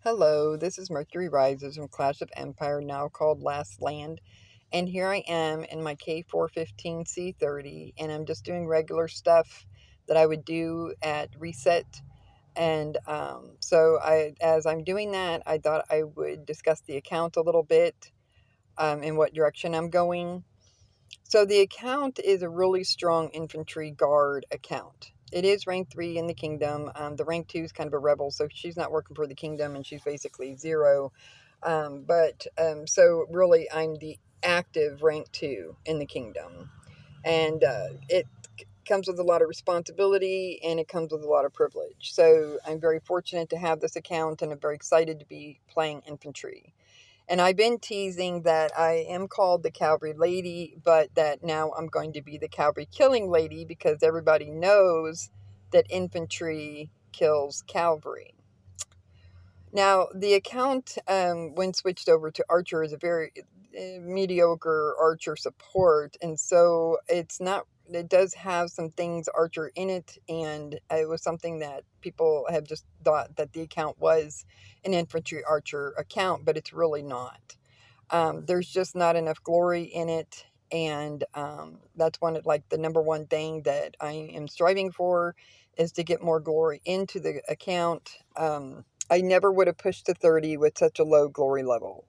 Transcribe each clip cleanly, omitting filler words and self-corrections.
Hello, this is Mercury Rises from Clash of Empire, now called Last Land. And here I am in my k415 C30, and I'm just doing regular stuff that I would do at reset. And as I'm doing that, I thought I would discuss the account a little bit, in what direction I'm going. So the account is a really strong infantry guard account. It is rank 3 in the kingdom. The rank 2 is kind of a rebel, so she's not working for the kingdom and she's basically 0. So really, I'm the active rank 2 in the kingdom. And it comes with a lot of responsibility and it comes with a lot of privilege. So I'm very fortunate to have this account and I'm very excited to be playing infantry. And I've been teasing that I am called the Cavalry Lady, but that now I'm going to be the Cavalry Killing Lady because everybody knows that infantry kills cavalry. Now, the account, when switched over to Archer, is a very mediocre Archer support, and so it's not. It does have some things Archer in it, and it was something that people have just thought that the account was an infantry Archer account, but it's really not. There's just not enough glory in it, and that's like the number one thing that I am striving for is to get more glory into the account. I never would have pushed to 30 with such a low glory level.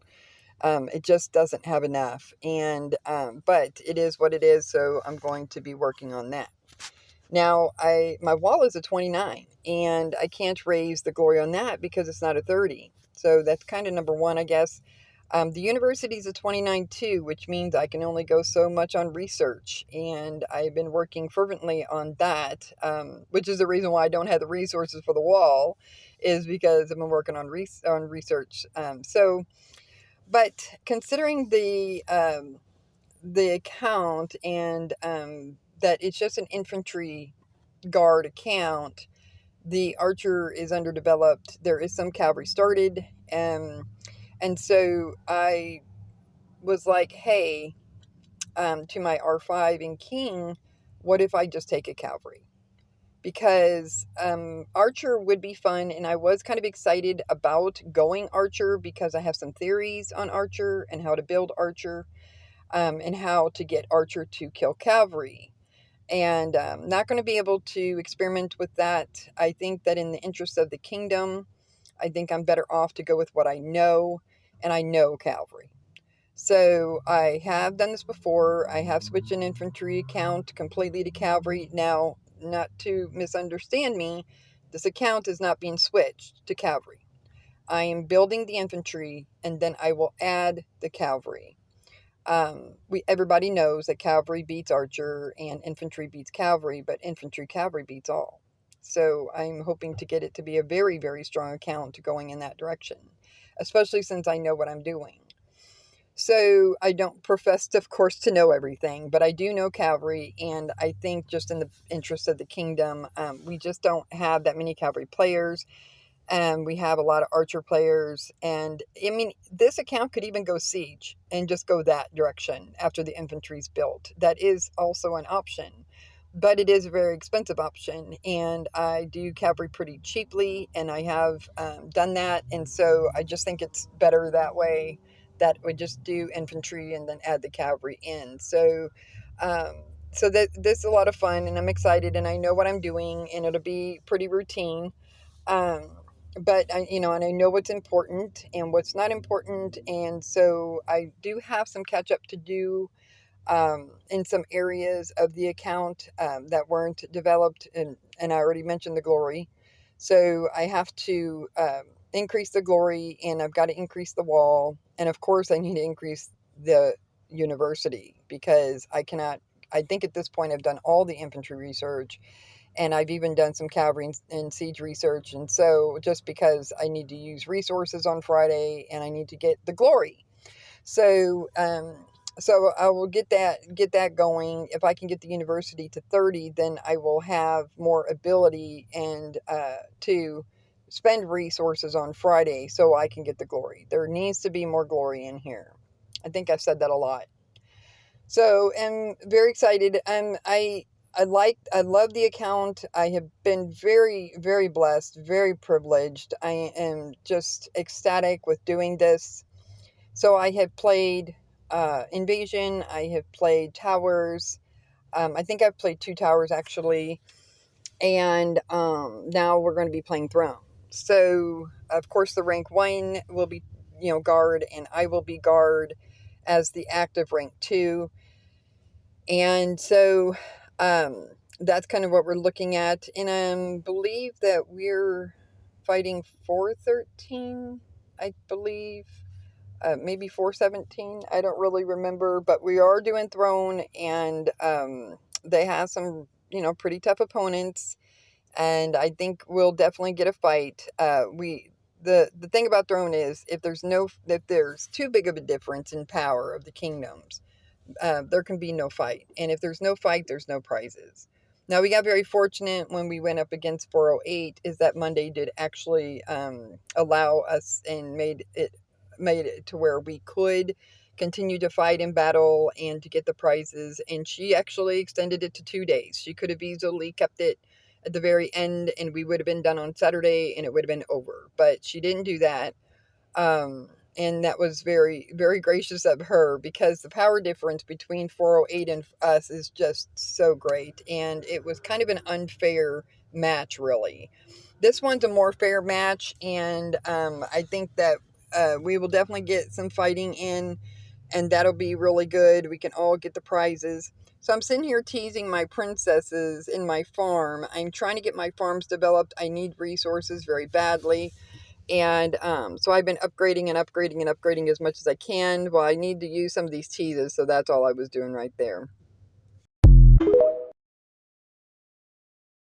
It just doesn't have enough, and but it is what it is, so I'm going to be working on that. Now, my wall is a 29, and I can't raise the glory on that because it's not a 30. So that's kind of number one, I guess. The university is a 29 too, which means I can only go so much on research, and I've been working fervently on that, which is the reason why I don't have the resources for the wall, is because I've been working on research. But considering the account and that it's just an infantry guard account, the archer is underdeveloped. There is some cavalry started, and so I was like, hey, to my R5 and king, what if I just take a cavalry? Because archer would be fun, and I was kind of excited about going archer because I have some theories on archer and how to build archer, and how to get archer to kill cavalry. And not going to be able to experiment with that. I think that in the interest of the kingdom, I think I'm better off to go with what I know, and I know cavalry. So I have done this before. I have switched an infantry account completely to cavalry. Now, not to misunderstand me, this account is not being switched to cavalry. I am building the infantry, and then I will add the cavalry. Everybody knows that cavalry beats archer and infantry beats cavalry, but infantry cavalry beats all. So I'm hoping to get it to be a very, very strong account going in that direction, especially since I know what I'm doing. So I don't profess, of course, to know everything, but I do know cavalry, and I think just in the interest of the kingdom, we just don't have that many cavalry players. And we have a lot of archer players. And I mean, this account could even go siege and just go that direction after the infantry's built. That is also an option, but it is a very expensive option. And I do cavalry pretty cheaply, and I have done that. And so I just think it's better that way, that we just do infantry and then add the cavalry in. So that this is a lot of fun, and I'm excited, and I know what I'm doing, and it'll be pretty routine. Um, but and I know what's important and what's not important, and so I do have some catch up to do in some areas of the account that weren't developed, and I already mentioned the glory, so I have to increase the glory, and I've got to increase the wall, and of course I need to increase the university because I cannot. I think at this point I've done all the infantry research, and I've even done some cavalry and siege research. And so just because I need to use resources on Friday and I need to get the glory. So, so I will get that going. If I can get the university to 30, then I will have more ability and to spend resources on Friday so I can get the glory. There needs to be more glory in here. I think I've said that a lot. So I'm very excited. I love the account. I have been very, very blessed, very privileged. I am just ecstatic with doing this. So I have played Invasion. I have played Towers. I think I've played 2 towers actually, and now we're going to be playing Throne. So of course the rank 1 will be, guard, and I will be guard as the active rank 2. And so that's kind of what we're looking at. And I believe that we're fighting 413, I believe. Maybe 417. I don't really remember, but we are doing Throne, and they have some, pretty tough opponents, and I think we'll definitely get a fight. The thing about Throne is if there's too big of a difference in power of the kingdoms, there can be no fight. And if there's no fight, there's no prizes. Now, we got very fortunate when we went up against 408, is that Monday did actually allow us and made it to where we could continue to fight in battle and to get the prizes. And she actually extended it to 2 days. She could have easily kept it at the very end, and we would have been done on Saturday and it would have been over. But she didn't do that. And that was very, very gracious of her, because the power difference between 408 and us is just so great. And it was kind of an unfair match, really. This one's a more fair match, and I think that we will definitely get some fighting in, and that'll be really good. We can all get the prizes. So I'm sitting here teasing my princesses in my farm. I'm trying to get my farms developed. I need resources very badly. And so I've been upgrading and upgrading and upgrading as much as I can. Well, I need to use some of these teases, so that's all I was doing right there.